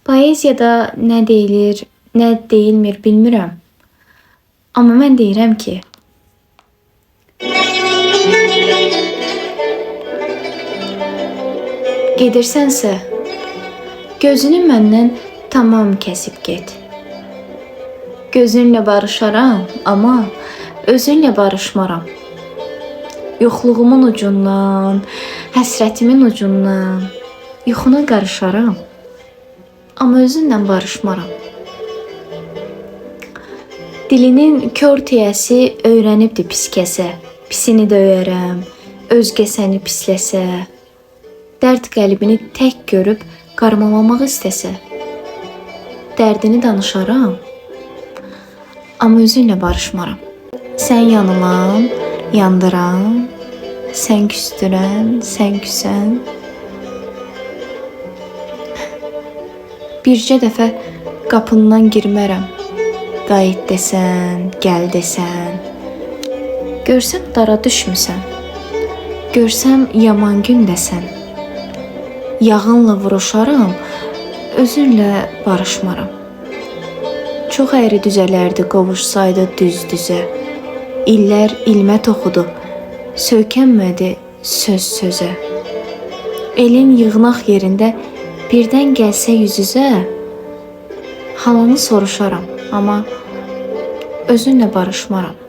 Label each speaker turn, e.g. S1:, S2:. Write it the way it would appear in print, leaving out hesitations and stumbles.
S1: Poeziyada nə deyilir, nə deyilmir bilmirəm. Amma mən deyirəm ki, gedirsənsə, gözünü məndən tamam kəsib get. Gözünlə barışaram, amma özünlə barışmaram. Yoxluğumun ucundan, həsrətimin ucundan yuxuna qarışaram, amma özünlə barışmaram. Dilinin kör tiyəsi öyrənibdi pis kəsə, pisini döyərəm, özgə səni pisləsə, dərd qəlbini tək görüb qarmalamaq istəsə, dərdini danışaram, amma özünlə barışmaram. Sən yanılan, yandıran, sən küstürən, sən küsən. Bircə dəfə qapından girmərəm, qayıt desən, gəl desən. Görsəm dara düşmüsən, görsəm yaman gündəsən. Yağınla vuruşaram, özünlə barışmaram. Çox əyri düzələrdi qovuşsaydı düz-düzə. İllər ilmə toxudu, söykənmədi söz sözə. Elin yığnaq yerində birdən gəlsə yüz-üzə, halını soruşaram, amma özünlə barışmaram.